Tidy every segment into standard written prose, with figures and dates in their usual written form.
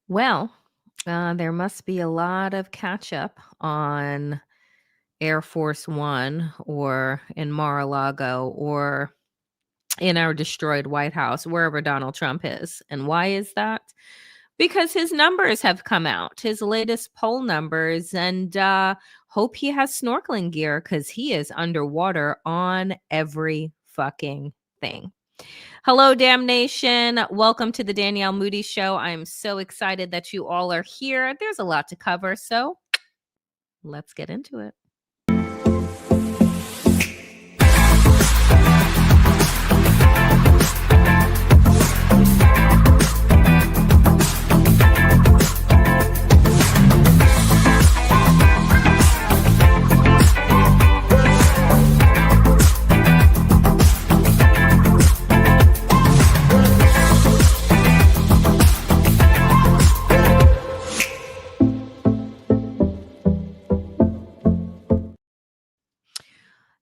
Well, there must be a lot of catch up on Air Force One or in Mar-a-Lago or in our destroyed White House, wherever Donald Trump is. And why is that? Because his numbers have come out, his latest poll numbers, and hope he has snorkeling gear because he is underwater on every fucking thing. Hello, damnation. Welcome to the Danielle Moodie Show. I'm so excited that you all are here. There's a lot to cover, so let's get into it.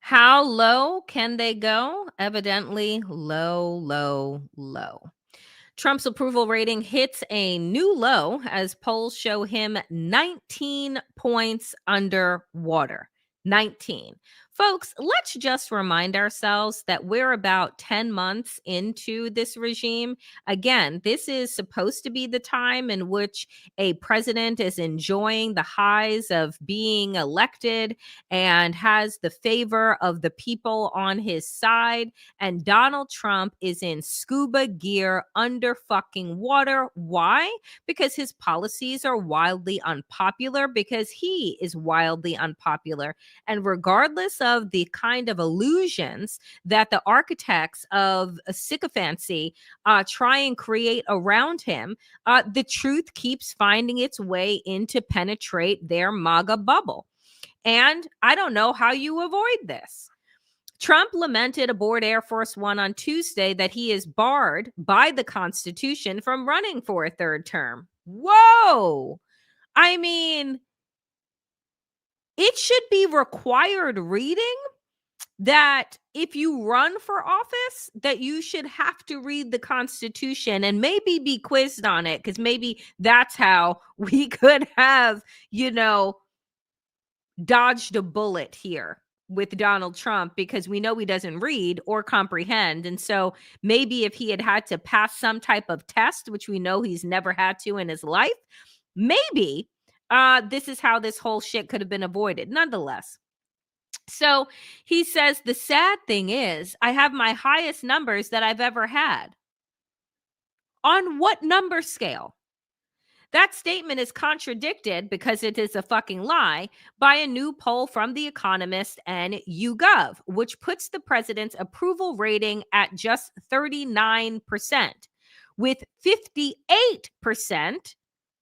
How low can they go? Evidently, low, low, low. Trump's approval rating hits a new low as polls show him 19 points underwater. 19. Folks, let's just remind ourselves that we're about 10 months into this regime. Again, this is supposed to be the time in which a president is enjoying the highs of being elected and has the favor of the people on his side. And Donald Trump is in scuba gear under fucking water. Why? Because his policies are wildly unpopular, because he is wildly unpopular. And regardless of the kind of illusions that the architects of sycophancy try and create around him, the truth keeps finding its way in to penetrate their MAGA bubble. And I don't know how you avoid this. Trump lamented aboard Air Force One on Tuesday that he is barred by the Constitution from running for a third term. Whoa! I mean, it should be required reading that if you run for office, that you should have to read the Constitution and maybe be quizzed on it, because maybe that's how we could have, dodged a bullet here with Donald Trump, because we know he doesn't read or comprehend. And so maybe if he had to pass some type of test, which we know he's never had to in his life, maybe this is how this whole shit could have been avoided. Nonetheless, so he says, the sad thing is I have my highest numbers that I've ever had. On what number scale? That statement is contradicted, because it is a fucking lie, by a new poll from The Economist and YouGov, which puts the president's approval rating at just 39%, with 58%,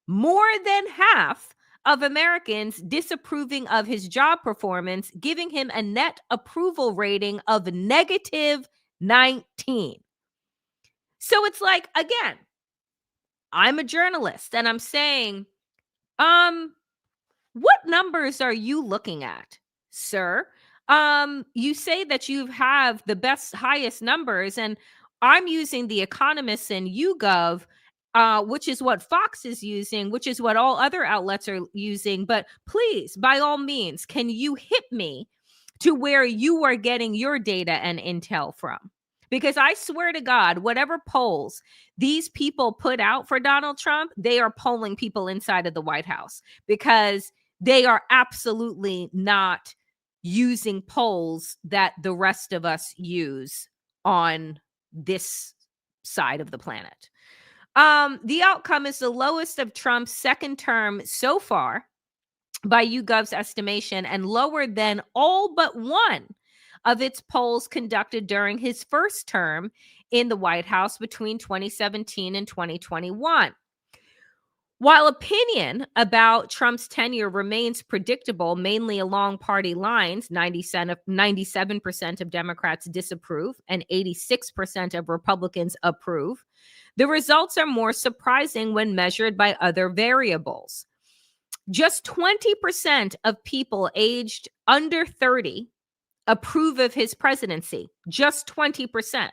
more than half of Americans disapproving of his job performance, giving him a net approval rating of negative 19. So it's like, again, I'm a journalist and I'm saying, what numbers are you looking at, sir? You say that you have the highest numbers, and I'm using The Economist and YouGov, which is what Fox is using, which is what all other outlets are using. But please, by all means, can you hit me to where you are getting your data and intel from? Because I swear to God, whatever polls these people put out for Donald Trump, they are polling people inside of the White House, because they are absolutely not using polls that the rest of us use on this side of the planet. The outcome is the lowest of Trump's second term so far by YouGov's estimation, and lower than all but one of its polls conducted during his first term in the White House between 2017 and 2021. While opinion about Trump's tenure remains predictable, mainly along party lines, 97% of Democrats disapprove and 86% of Republicans approve, the results are more surprising when measured by other variables. Just 20% of people aged under 30 approve of his presidency. Just 20%.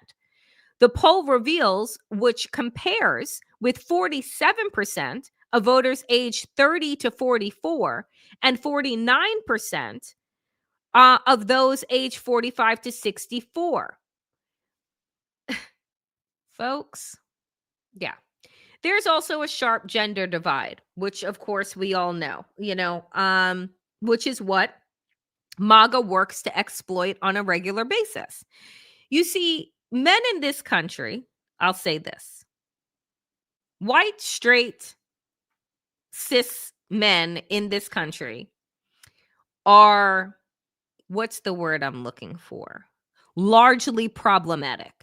The poll reveals, which compares with 47% of voters aged 30 to 44, and 49% of those aged 45 to 64. Folks, yeah. There's also a sharp gender divide, which of course we all know, which is what MAGA works to exploit on a regular basis. You see, men in this country, I'll say this: white, straight, cis men in this country are, what's the word I'm looking for? Largely problematic,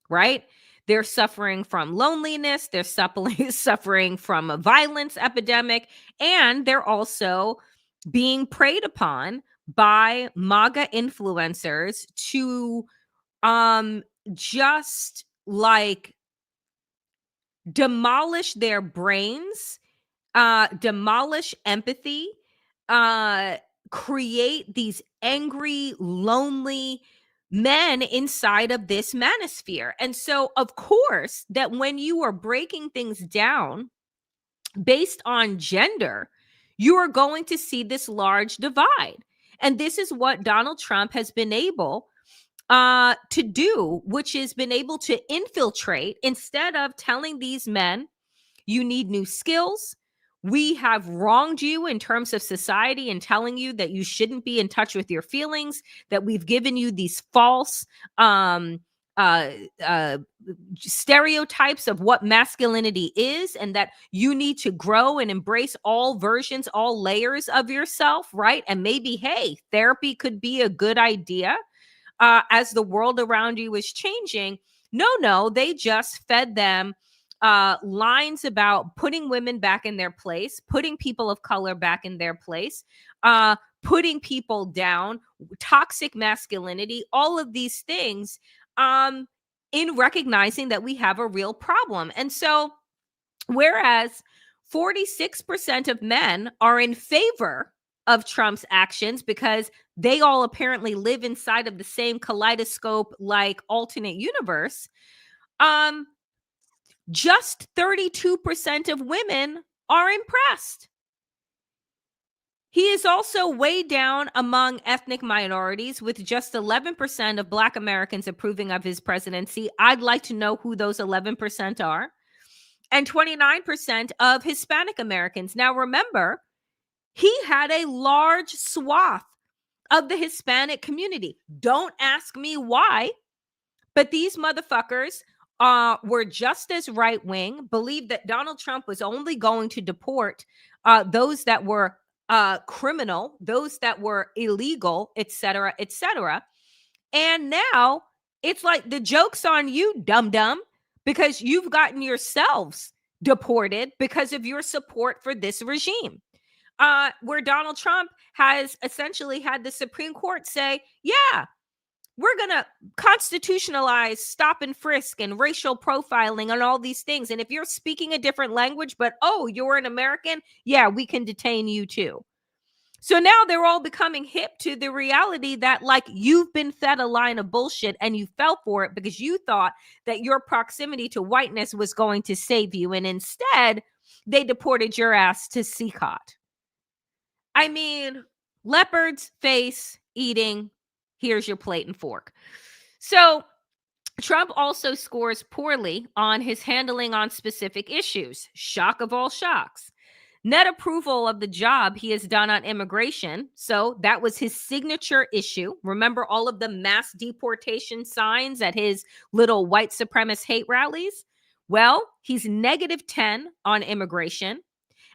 right? They're suffering from loneliness, they're suffering from a violence epidemic, and they're also being preyed upon by MAGA influencers to um just like demolish their brains, demolish empathy, uh, create these angry, lonely men inside of this manosphere. And so, of course, that when you are breaking things down based on gender, you are going to see this large divide. And this is what Donald Trump has been able to do, which is been able to infiltrate instead of telling these men, you need new skills. We have wronged you in terms of society and telling you that you shouldn't be in touch with your feelings, that we've given you these false um, uh, uh, stereotypes of what masculinity is, and that you need to grow and embrace all versions, all layers of yourself, right? And maybe, hey, therapy could be a good idea as the world around you is changing. No, they just fed them lines about putting women back in their place, putting people of color back in their place, putting people down, toxic masculinity, all of these things, in recognizing that we have a real problem. And so, whereas 46% of men are in favor of Trump's actions because they all apparently live inside of the same kaleidoscope like alternate universe, um just 32% of women are impressed. He is also way down among ethnic minorities, with just 11% of Black Americans approving of his presidency. I'd like to know who those 11% are. And 29% of Hispanic Americans. Now, remember, he had a large swath of the Hispanic community. Don't ask me why, but these motherfuckers were just as right wing, believed that Donald Trump was only going to deport those that were criminal, those that were illegal, et cetera, et cetera. And now it's like the joke's on you, dum dum, because you've gotten yourselves deported because of your support for this regime. Where Donald Trump has essentially had the Supreme Court say, yeah, we're going to constitutionalize stop and frisk and racial profiling and all these things. And if you're speaking a different language, but oh, you're an American, yeah, we can detain you too. So now they're all becoming hip to the reality that, like, you've been fed a line of bullshit and you fell for it because you thought that your proximity to whiteness was going to save you. And instead, they deported your ass to Sikot. I mean, leopard's face eating, here's your plate and fork. So Trump also scores poorly on his handling on specific issues. Shock of all shocks. Net approval of the job he has done on immigration. So that was his signature issue. Remember all of the mass deportation signs at his little white supremacist hate rallies? Well, he's -10 on immigration.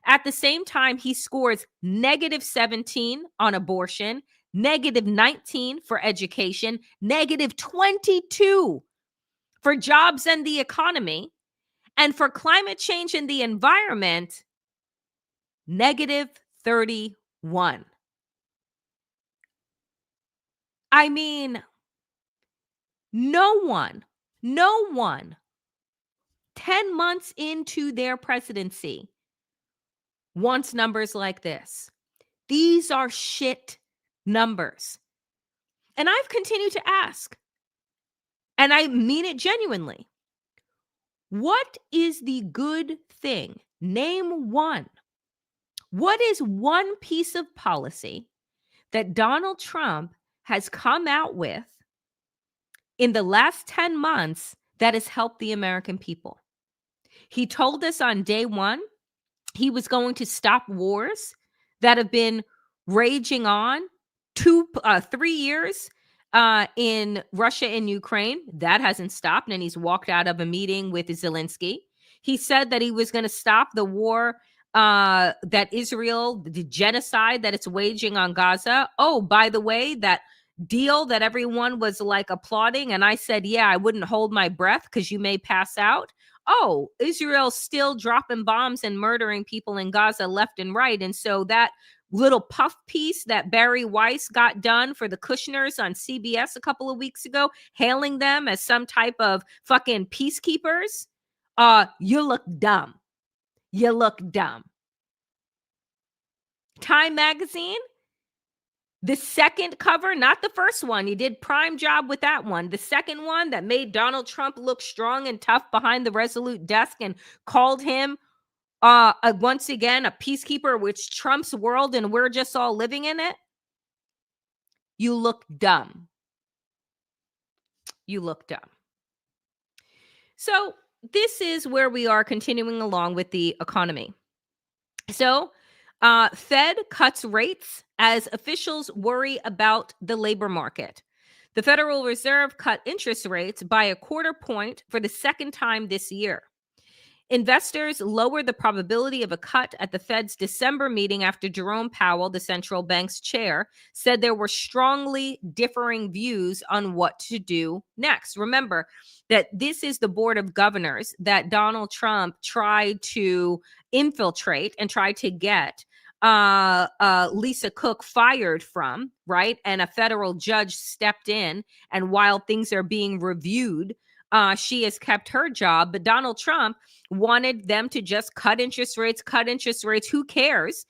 At the same time, he scores -17 on abortion, -19 for education, -22 for jobs and the economy, and for climate change and the environment, -31. I mean, no one 10 months into their presidency wants numbers like this. These are shit numbers. And I've continued to ask, and I mean it genuinely, What is the good thing? Name one. What is one piece of policy that Donald Trump has come out with in the last 10 months that has helped the American people? He told us on day one he was going to stop wars that have been raging on 3 years in Russia and Ukraine. That hasn't stopped, and he's walked out of a meeting with Zelensky. He said that he was going to stop the war that Israel, the genocide that it's waging on Gaza. Oh, by the way, that deal that everyone was like applauding, and I said, yeah, I wouldn't hold my breath because you may pass out. Oh, Israel's still dropping bombs and murdering people in Gaza left and right. And so that little puff piece that Barry Weiss got done for the Kushners on CBS a couple of weeks ago, hailing them as some type of fucking peacekeepers, you look dumb. You look dumb. Time magazine, the second cover, not the first one. You did prime job with that one. The second one that made Donald Trump look strong and tough behind the Resolute desk and called him once again a peacekeeper, which Trump's world and we're just all living in it. You look dumb. You look dumb. So this is where we are continuing along with the economy. So Fed cuts rates as officials worry about the labor market. The Federal Reserve cut interest rates by a quarter point for the second time this year. Investors lowered the probability of a cut at the Fed's December meeting after Jerome Powell, the central bank's chair, said there were strongly differing views on what to do next. Remember that this is the board of governors that Donald Trump tried to infiltrate and tried to get Lisa Cook fired from, right? And a federal judge stepped in, and while things are being reviewed, she has kept her job. But Donald Trump wanted them to just cut interest rates. Who cares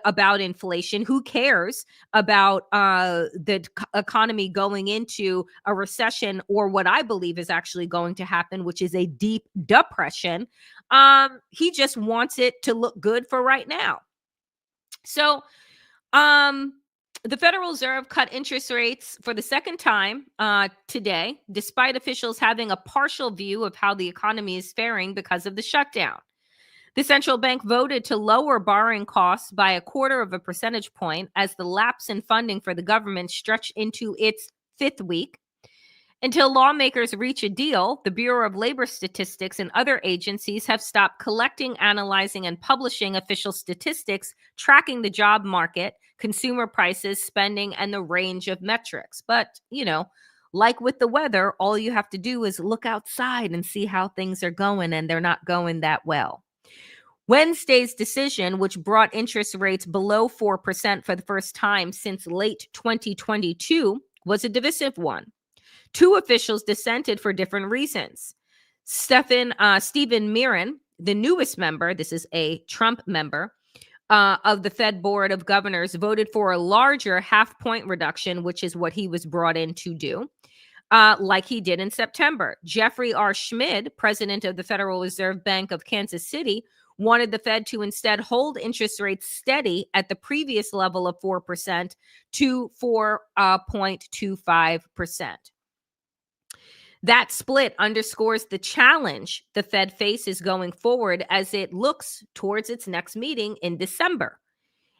about inflation? Who cares about the economy going into a recession, or what I believe is actually going to happen, which is a deep depression? He just wants it to look good for right now. So the Federal Reserve cut interest rates for the second time today, despite officials having a partial view of how the economy is faring because of the shutdown. The central bank voted to lower borrowing costs by a quarter of a percentage point as the lapse in funding for the government stretched into its fifth week. Until lawmakers reach a deal, the Bureau of Labor Statistics and other agencies have stopped collecting, analyzing, and publishing official statistics tracking the job market, consumer prices, spending, and the range of metrics. But, like with the weather, all you have to do is look outside and see how things are going, and they're not going that well. Wednesday's decision, which brought interest rates below 4% for the first time since late 2022, was a divisive one. Two officials dissented for different reasons. Stephen Miran, the newest member, this is a Trump member, of the Fed Board of Governors, voted for a larger half-point reduction, which is what he was brought in to do, like he did in September. Jeffrey R. Schmid, president of the Federal Reserve Bank of Kansas City, wanted the Fed to instead hold interest rates steady at the previous level of 4% to 4.25%. That split underscores the challenge the Fed faces going forward as it looks towards its next meeting in December,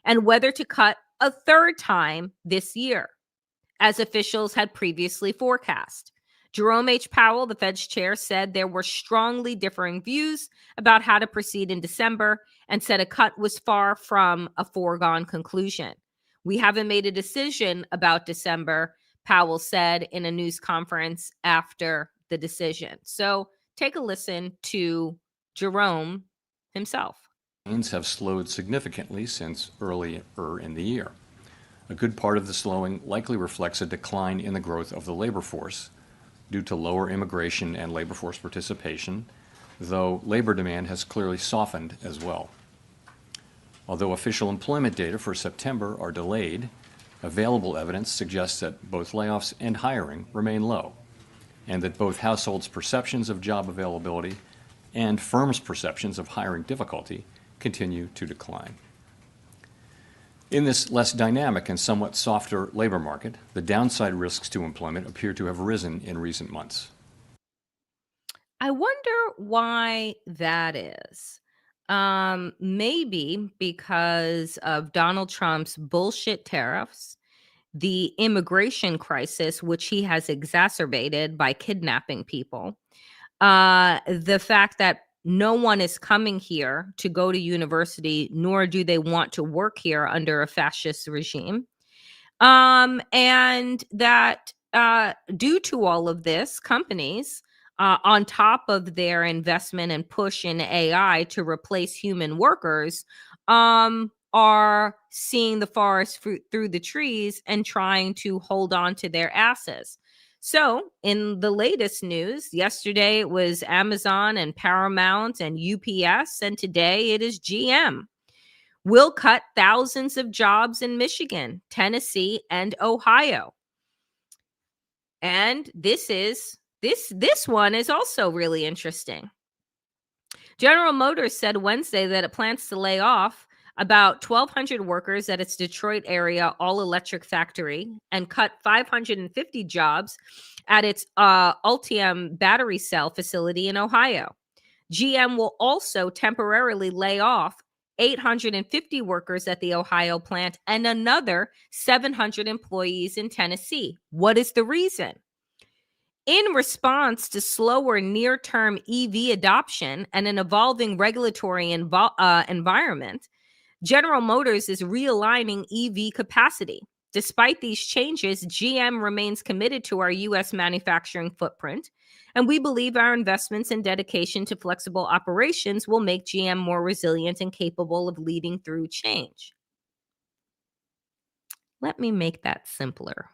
and whether to cut a third time this year, as officials had previously forecast. Jerome H. Powell, the Fed's chair, said there were strongly differing views about how to proceed in December and said a cut was far from a foregone conclusion. We haven't made a decision about December, Powell said in a news conference after the decision. So take a listen to Jerome himself. Have slowed significantly since earlier in the year. A good part of the slowing likely reflects a decline in the growth of the labor force due to lower immigration and labor force participation, though labor demand has clearly softened as well. Although official employment data for September are delayed, available evidence suggests that both layoffs and hiring remain low, and that both households' perceptions of job availability and firms' perceptions of hiring difficulty continue to decline. In this less dynamic and somewhat softer labor market, the downside risks to employment appear to have risen in recent months. I wonder why that is. Maybe because of Donald Trump's bullshit tariffs, the immigration crisis, which he has exacerbated by kidnapping people, the fact that no one is coming here to go to university, nor do they want to work here under a fascist regime. And that due to all of this, companies, on top of their investment and push in AI to replace human workers, are seeing the forest fruit through the trees and trying to hold on to their assets. So, in the latest news, yesterday it was Amazon and Paramount and UPS, and today it is GM will cut thousands of jobs in Michigan, Tennessee, and Ohio. And this one is also really interesting. General Motors said Wednesday that it plans to lay off about 1,200 workers at its Detroit area all-electric factory and cut 550 jobs at its Ultium battery cell facility in Ohio. GM will also temporarily lay off 850 workers at the Ohio plant and another 700 employees in Tennessee. What is the reason? In response to slower near-term EV adoption and an evolving regulatory environment, General Motors is realigning EV capacity. Despite these changes, GM remains committed to our U.S. manufacturing footprint, and we believe our investments and dedication to flexible operations will make GM more resilient and capable of leading through change. Let me make that simpler.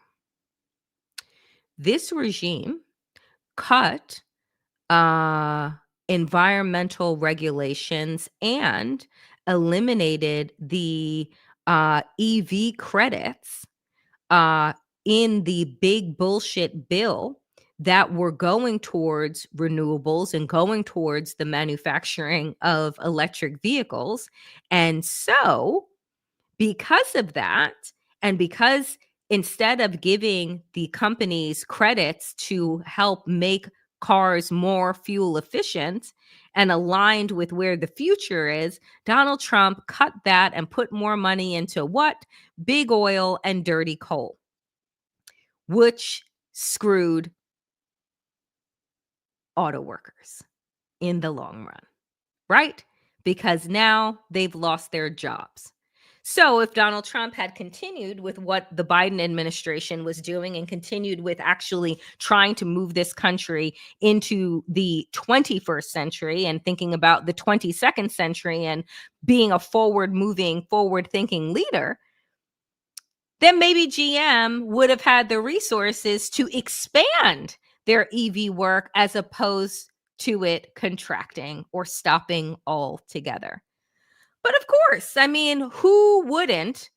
This regime cut uh, environmental regulations and eliminated the EV credits uh, in the big bullshit bill that were going towards renewables and going towards the manufacturing of electric vehicles. And so, because of that, and because instead of giving the companies credits to help make cars more fuel efficient and aligned with where the future is, Donald Trump cut that and put more money into what? Big oil and dirty coal, which screwed auto workers in the long run, right? Because now they've lost their jobs. So, if Donald Trump had continued with what the Biden administration was doing and continued with actually trying to move this country into the 21st century and thinking about the 22nd century and being a forward moving, forward thinking leader, then maybe GM would have had the resources to expand their EV work as opposed to it contracting or stopping altogether. But of course, I mean, who wouldn't,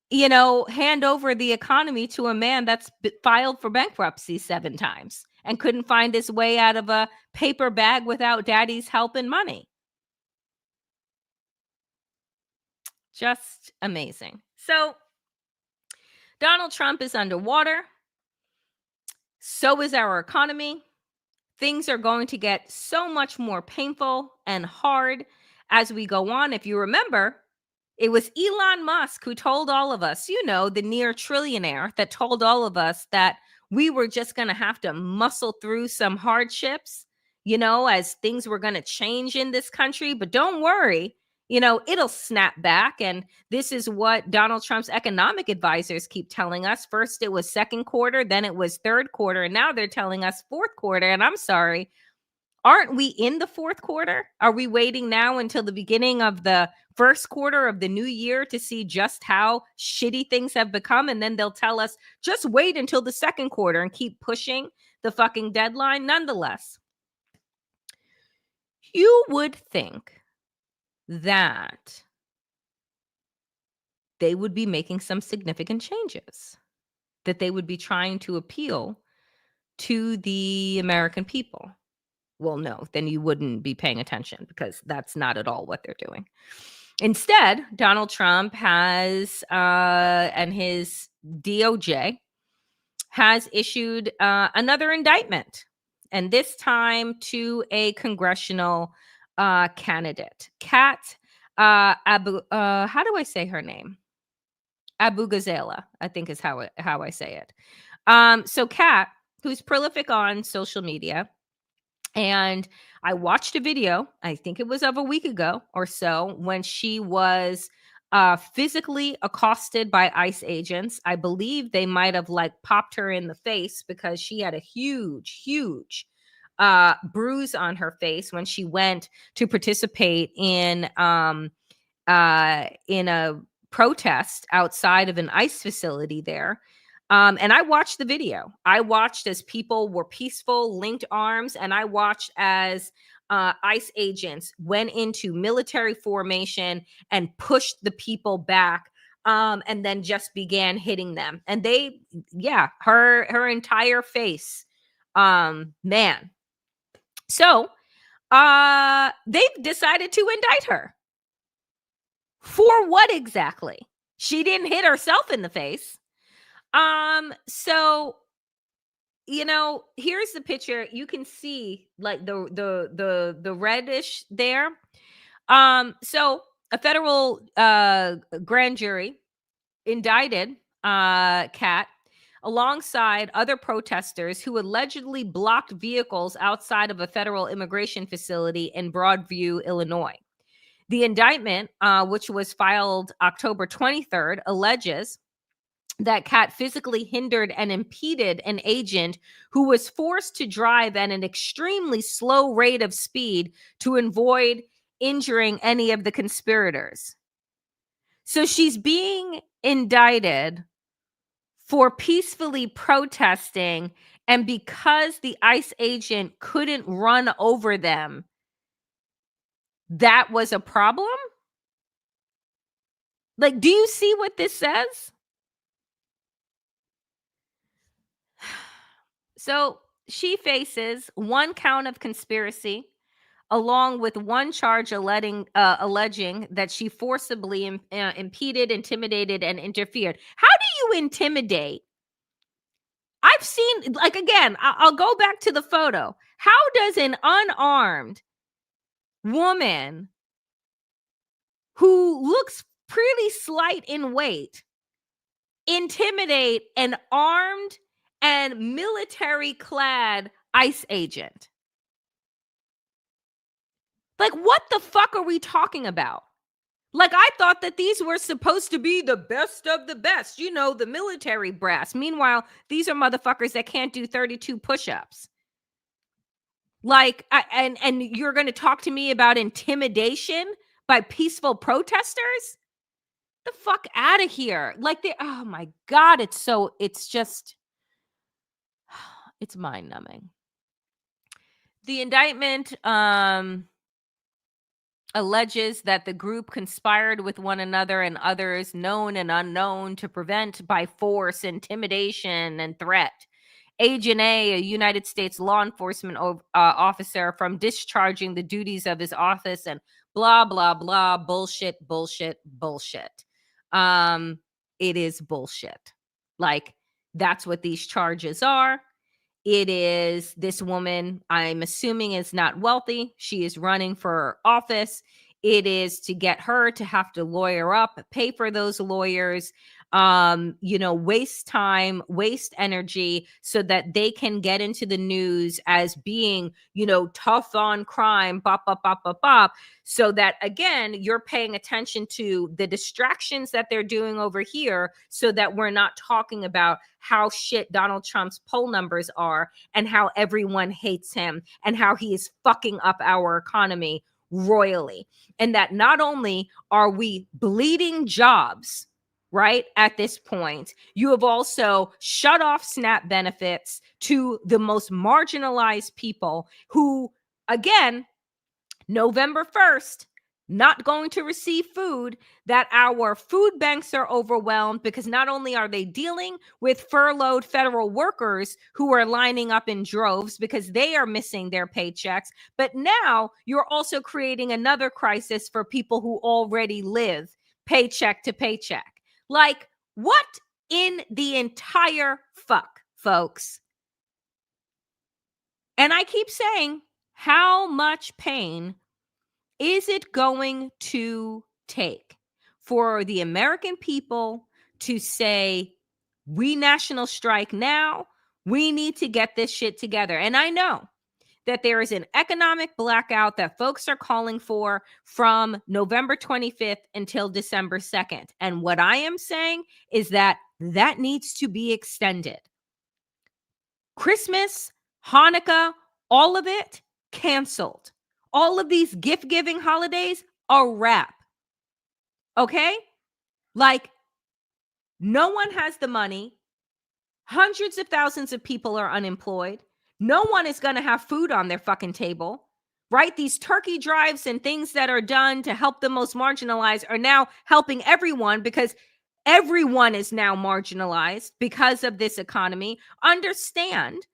hand over the economy to a man that's filed for bankruptcy 7 times and couldn't find his way out of a paper bag without daddy's help and money? Just amazing. So, Donald Trump is underwater. So is our economy. Things are going to get so much more painful and hard as we go on. If you remember, it was Elon Musk who told all of us, the near trillionaire that told all of us that we were just going to have to muscle through some hardships, as things were going to change in this country. But don't worry, it'll snap back. And this is what Donald Trump's economic advisors keep telling us. First, it was second quarter, then it was third quarter, and now they're telling us fourth quarter. And I'm sorry, aren't we in the fourth quarter? Are we waiting now until the beginning of the first quarter of the new year to see just how shitty things have become? And then they'll tell us, just wait until the second quarter and keep pushing the fucking deadline. Nonetheless, you would think that they would be making some significant changes, that they would be trying to appeal to the American people. well, no, then you wouldn't be paying attention, because that's not at all what they're doing. Instead, Donald Trump has and his DOJ has issued another indictment, and this time to a congressional candidate, Kat Abu. How do I say her name? Abu Ghazala, I think is how I say it. So Kat, who's prolific on social media, and I watched a video, I think it was of a week ago or so, when she was physically accosted by ICE agents. I believe they might have like popped her in the face, because she had a huge bruise on her face when she went to participate in a protest outside of an ICE facility there. And I watched the video. I watched as people were peaceful, linked arms, and I watched as ICE agents went into military formation and pushed the people back, and then just began hitting them. And her entire face, man. So they've decided to indict her. For what exactly? She didn't hit herself in the face. So here's the picture. You can see like the reddish there. So a federal grand jury indicted Kat alongside other protesters who allegedly blocked vehicles outside of a federal immigration facility in Broadview, Illinois. The indictment, which was filed October 23rd, alleges that Kat physically hindered and impeded an agent who was forced to drive at an extremely slow rate of speed to avoid injuring any of the conspirators. So she's being indicted for peacefully protesting, and because the ICE agent couldn't run over them, that was a problem? Like, do you see what this says? So she faces one count of conspiracy, along with one charge alleging that she forcibly impeded, intimidated, and interfered. How do you intimidate? I've seen, like, again, I'll go back to the photo. How does an unarmed woman who looks pretty slight in weight intimidate an armed and military clad ICE agent? Like, what the fuck are we talking about? Like, I thought that these were supposed to be the best of the best, the military brass. Meanwhile, these are motherfuckers that can't do 32 push-ups. Like, and you're going to talk to me about intimidation by peaceful protesters? The fuck out of here. Like, oh my God, it's just, it's mind-numbing. The indictment alleges that the group conspired with one another and others known and unknown to prevent by force, intimidation, and threat Agent A United States law enforcement officer, from discharging the duties of his office, and blah, blah, blah, bullshit. It is bullshit. Like, that's what these charges are. It is, this woman, I'm assuming, is not wealthy. She is running for office. It is to get her to have to lawyer up, pay for those lawyers, waste time, waste energy, so that they can get into the news as being, tough on crime, bop, bop, bop, bop, bop. So that, again, you're paying attention to the distractions that they're doing over here, so that we're not talking about how shit Donald Trump's poll numbers are, and how everyone hates him, and how he is fucking up our economy royally. And that not only are we bleeding jobs, right, at this point, you have also shut off SNAP benefits to the most marginalized people who, again, November 1st, not going to receive food, that our food banks are overwhelmed because not only are they dealing with furloughed federal workers who are lining up in droves because they are missing their paychecks, but now you're also creating another crisis for people who already live paycheck to paycheck. Like, what in the entire fuck, folks? And I keep saying, how much pain is it going to take for the American people to say, we national strike now? We need to get this shit together. And I know that there is an economic blackout that folks are calling for from November 25th until December 2nd. And what I am saying is that that needs to be extended. Christmas, Hanukkah, all of it canceled. All of these gift giving holidays, a wrap. Okay? Like, no one has the money. Hundreds of thousands of people are unemployed. No one is going to have food on their fucking table, right? These turkey drives and things that are done to help the most marginalized are now helping everyone because everyone is now marginalized because of this economy. Understand,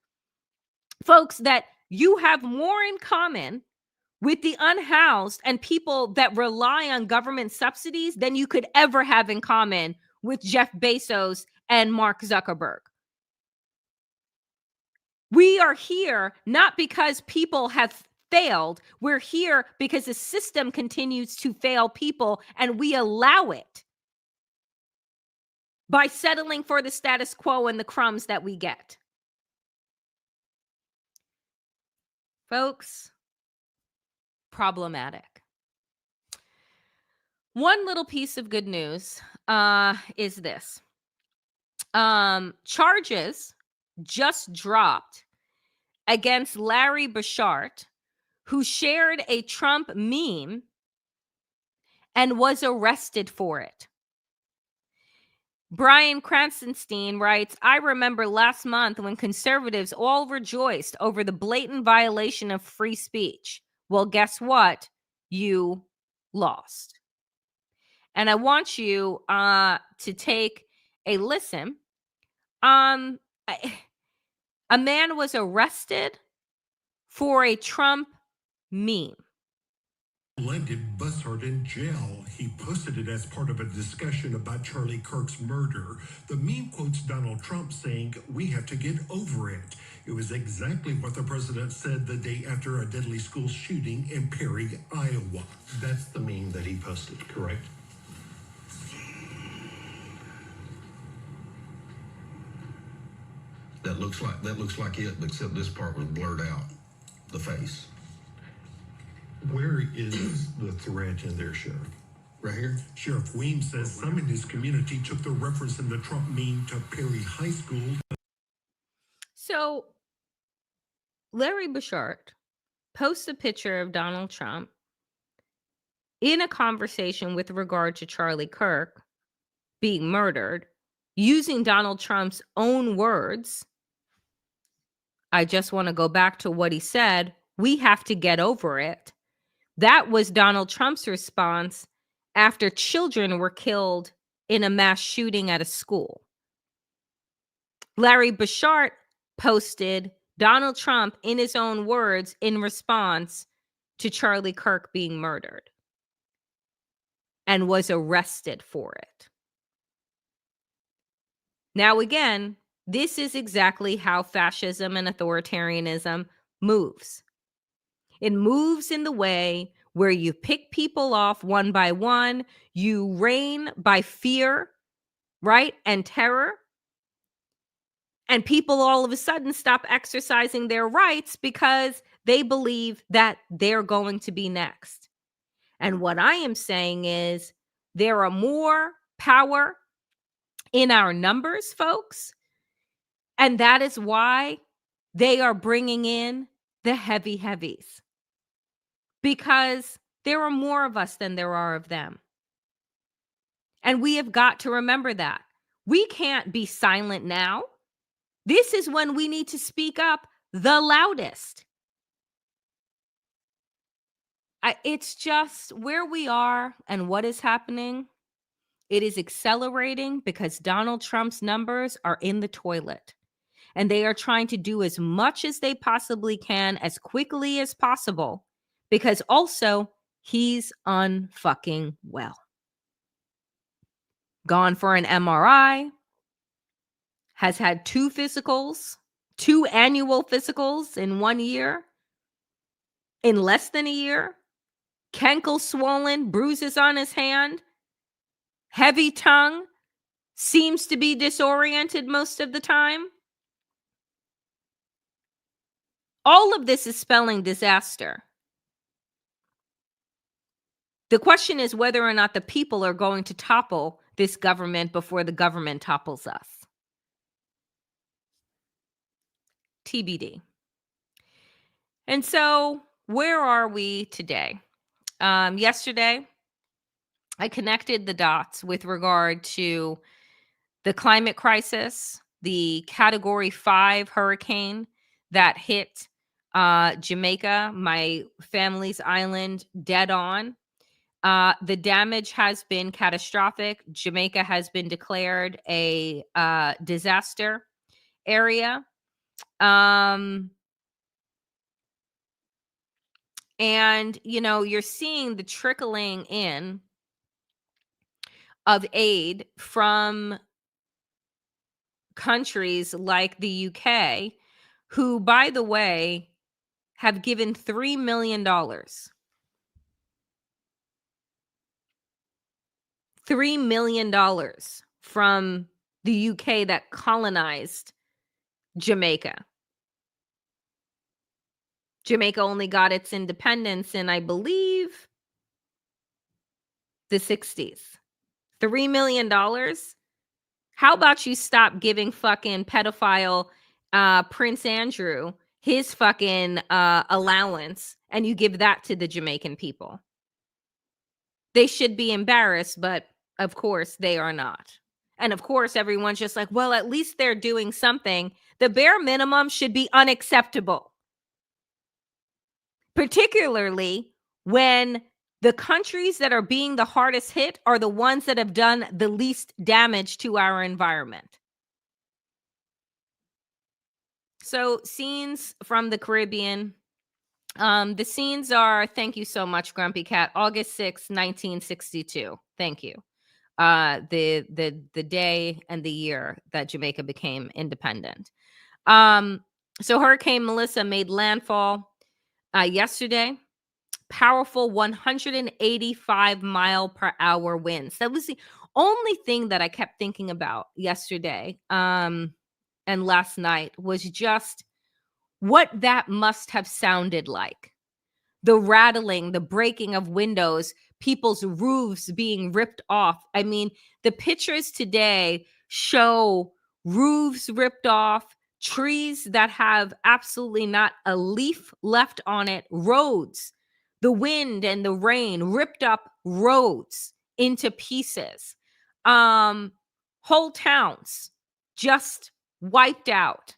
folks, that you have more in common with the unhoused and people that rely on government subsidies than you could ever have in common with Jeff Bezos and Mark Zuckerberg. We are here not because people have failed. We're here because the system continues to fail people and we allow it by settling for the status quo and the crumbs that we get. Folks, problematic. One little piece of good news is this. Charges just dropped against Larry Bashart, who shared a Trump meme and was arrested for it. Brian Kranzenstein writes, I remember last month when conservatives all rejoiced over the blatant violation of free speech. Well, guess what? You lost. And I want you to take a listen. A man was arrested for a Trump meme. Landed Bussard in jail. He posted it as part of a discussion about Charlie Kirk's murder. The meme quotes Donald Trump saying, "We have to get over it." It was exactly what the president said the day after a deadly school shooting in Perry, Iowa. That's the meme that he posted, correct? That looks like it, except this part was blurred out, the face. Where is the threat in there, Sheriff? Right here? Sheriff Weems says some in his community took the reference in the Trump meme to Perry High School. So Larry Bashart posts a picture of Donald Trump in a conversation with regard to Charlie Kirk being murdered, using Donald Trump's own words. I just want to go back to what he said. We have to get over it. That was Donald Trump's response after children were killed in a mass shooting at a school. Larry Bashart posted Donald Trump in his own words in response to Charlie Kirk being murdered and was arrested for it. Now, again, this is exactly how fascism and authoritarianism moves. It moves in the way where you pick people off one by one, you reign by fear, right, and terror, and people all of a sudden stop exercising their rights because they believe that they're going to be next. And what I am saying is there are more power in our numbers, folks, and that is why they are bringing in the heavy heavies. Because there are more of us than there are of them. And we have got to remember that. We can't be silent now. This is when we need to speak up the loudest. It's just where we are and what is happening. It is accelerating because Donald Trump's numbers are in the toilet. And they are trying to do as much as they possibly can as quickly as possible because also he's unfucking well. Gone for an MRI, has had 2 physicals, 2 annual physicals in 1 year, in less than a year, cankle swollen, bruises on his hand, heavy tongue, seems to be disoriented most of the time. All of this is spelling disaster. The question is whether or not the people are going to topple this government before the government topples us. TBD. And so, where are we today? Yesterday, I connected the dots with regard to the climate crisis, the Category 5 hurricane that hit Jamaica, my family's island, dead on. The damage has been catastrophic. Jamaica has been declared a disaster area. And, you're seeing the trickling in of aid from countries like the UK, who, by the way, have given $3 million. $3 million from the UK that colonized Jamaica. Jamaica only got its independence in, I believe, the 60s. $3 million? How about you stop giving fucking pedophile Prince Andrew his fucking allowance and you give that to the Jamaican people? They should be embarrassed, but of course they are not. And of course, everyone's just like, well, at least they're doing something. The bare minimum should be unacceptable, particularly when the countries that are being the hardest hit are the ones that have done the least damage to our environment. So, scenes from the Caribbean. The scenes are, thank you so much, Grumpy Cat, August 6, 1962. Thank you. The day and the year that Jamaica became independent. So Hurricane Melissa made landfall yesterday. Powerful 185 mile per hour winds. That was the only thing that I kept thinking about yesterday and last night was just what that must have sounded like. The rattling, the breaking of windows, people's roofs being ripped off. I mean, the pictures today show roofs ripped off, trees that have absolutely not a leaf left on it, roads. The wind and the rain ripped up roads into pieces. Whole towns just wiped out.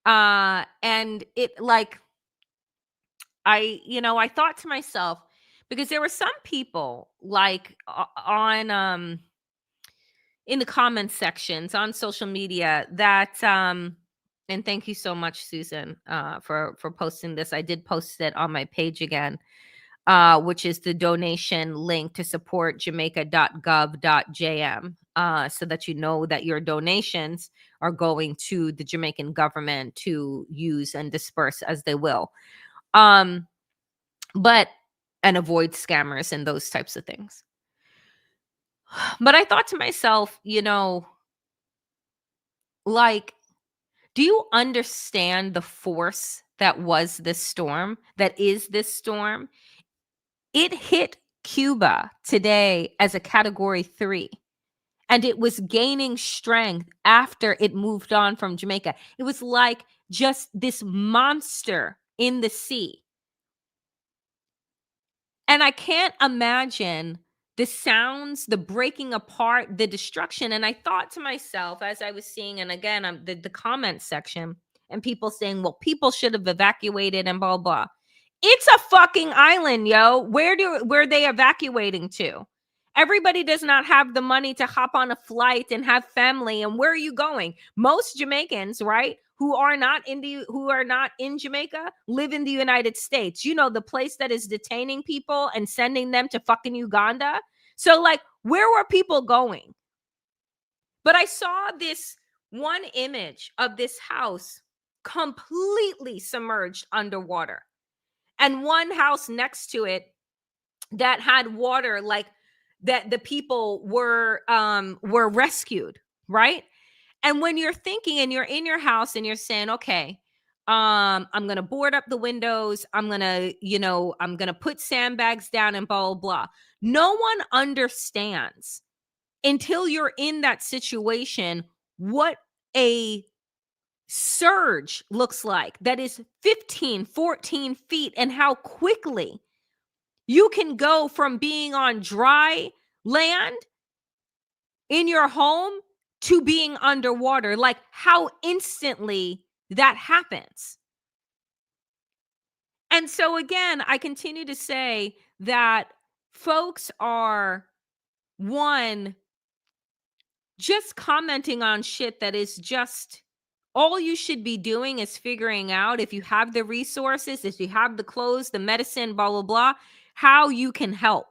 And it I thought to myself, because there were some people like on in the comments sections on social media that and thank you so much, Susan, for posting this. I did post it on my page again, which is the donation link to support jamaica.gov.jm, so that you know that your donations are going to the Jamaican government to use and disperse as they will. But and avoid scammers and those types of things. But I thought to myself, do you understand the force that was this storm, that is this storm? It hit Cuba today as a Category 3, and it was gaining strength after it moved on from Jamaica. It was like just this monster in the sea. And I can't imagine the sounds, the breaking apart, the destruction. And I thought to myself as I was seeing, and again, the comment section and people saying, well, people should have evacuated and blah, blah. It's a fucking island, yo. Where are they evacuating to? Everybody does not have the money to hop on a flight and have family. And where are you going? Most Jamaicans, right, who are not in Jamaica, live in the United States. You know, the place that is detaining people and sending them to fucking Uganda. So, like, where were people going? But I saw this one image of this house completely submerged underwater, and one house next to it that had water, like that the people were rescued, right? And when you're thinking and you're in your house and you're saying, okay, I'm gonna board up the windows, I'm gonna put sandbags down and blah blah blah. No one understands until you're in that situation what a surge looks like that is 15, 14 feet, and how quickly you can go from being on dry land in your home to being underwater, like how instantly that happens. And so, again, I continue to say that folks are, one, just commenting on shit that is just, all you should be doing is figuring out, if you have the resources, if you have the clothes, the medicine, blah, blah, blah, how you can help.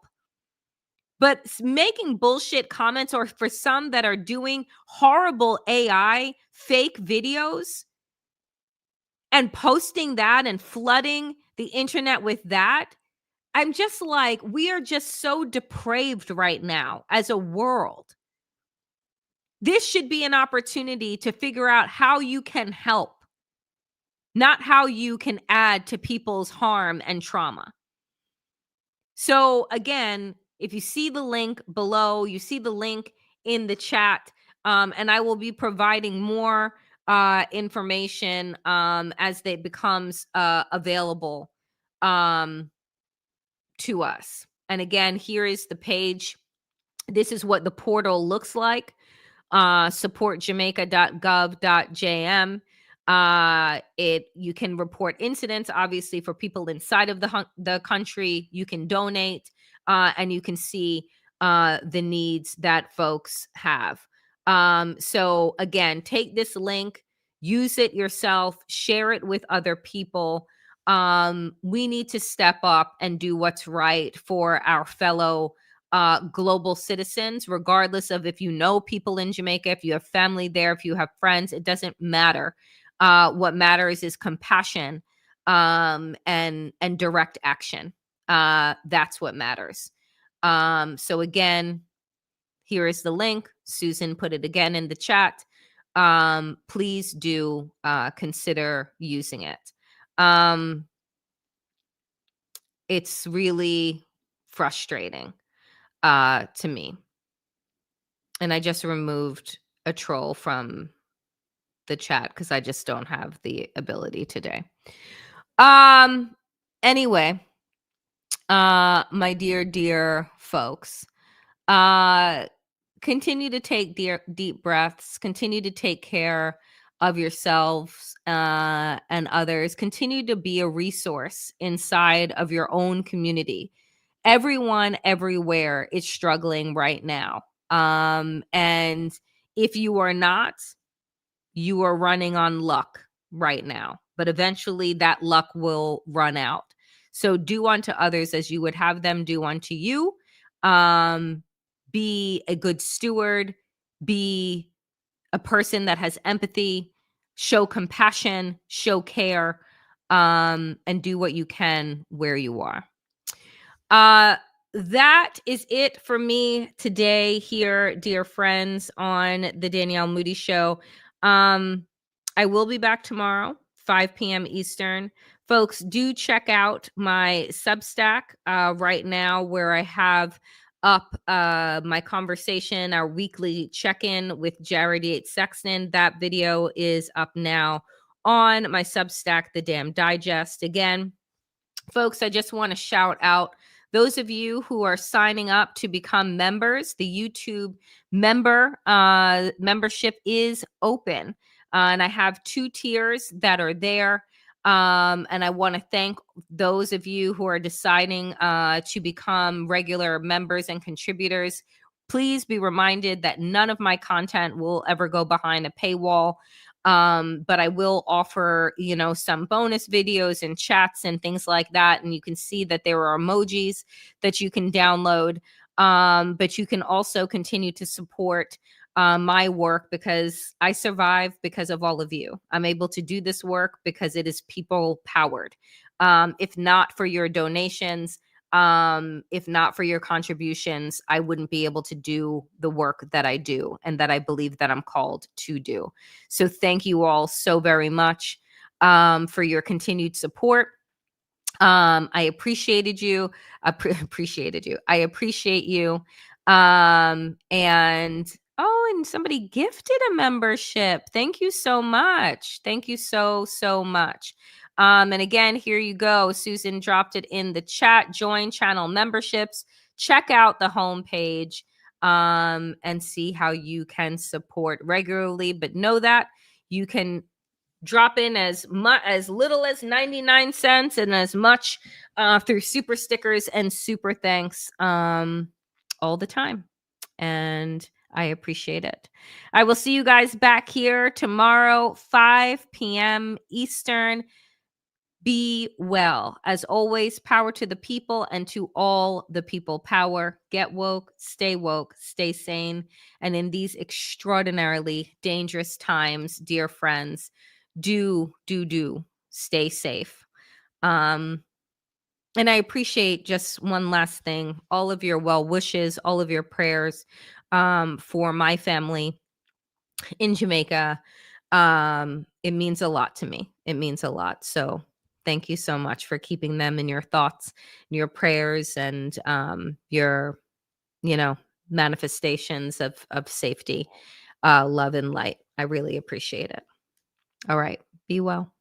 But making bullshit comments, or for some that are doing horrible AI fake videos and posting that and flooding the internet with that, I'm just like, we are just so depraved right now as a world. This should be an opportunity to figure out how you can help, not how you can add to people's harm and trauma. So again, if you see the link below, you see the link in the chat, and I will be providing more information as it becomes available to us. And again, here is the page. This is what the portal looks like. Supportjamaica.gov.jm. You can report incidents, obviously, for people inside of the country. You can donate, and you can see the needs that folks have. So again, take this link, use it yourself, share it with other people. We need to step up and do what's right for our fellow global citizens, regardless of if you know people in Jamaica, if you have family there, if you have friends, it doesn't matter. What matters is compassion and direct action. That's what matters. So again, here is the link. Susan put it again in the chat. Please do consider using it. It's really frustrating to me. And I just removed a troll from the chat because I just don't have the ability today. Anyway, my dear folks, continue to take deep breaths, continue to take care of yourselves and others, continue to be a resource inside of your own community. Everyone everywhere is struggling right now. And if you are not, you are running on luck right now, but eventually that luck will run out. So do unto others as you would have them do unto you. Be a good steward, be a person that has empathy, show compassion, show care, and do what you can where you are. That is it for me today here, dear friends, on the Danielle Moodie Show. I will be back tomorrow, 5 p.m. Eastern. Folks, do check out my Substack right now, where I have up my conversation, our weekly check-in with Jared Yates Sexton. That video is up now on my Substack, The Damn Digest. Again, folks, I just want to shout out those of you who are signing up to become members. The YouTube membership is open. And I have 2 tiers that are there. And I want to thank those of you who are deciding to become regular members and contributors. Please be reminded that none of my content will ever go behind a paywall. But I will offer, some bonus videos and chats and things like that. And you can see that there are emojis that you can download. But you can also continue to support my work, because I survive because of all of you. I'm able to do this work because it is people powered. If not for your donations, if not for your contributions, I wouldn't be able to do the work that I do and that I believe that I'm called to do. So thank you all so very much for your continued support. I appreciated you. Appreciated you. I appreciate you. And somebody gifted a membership. Thank you so much. Thank you so much. And again, here you go. Susan dropped it in the chat. Join channel memberships. Check out the homepage and see how you can support regularly. But know that you can drop in as little as 99 cents and as much through super stickers and super thanks all the time. And I appreciate it. I will see you guys back here tomorrow, 5 p.m. Eastern. Be well. As always, power to the people and to all the people power. Get woke, stay sane. And in these extraordinarily dangerous times, dear friends, do stay safe. And I appreciate, just one last thing, all of your well wishes, all of your prayers for my family in Jamaica. It means a lot to me. It means a lot. So thank you so much for keeping them in your thoughts, your prayers, and your, manifestations of safety, love, and light. I really appreciate it. All right. Be well.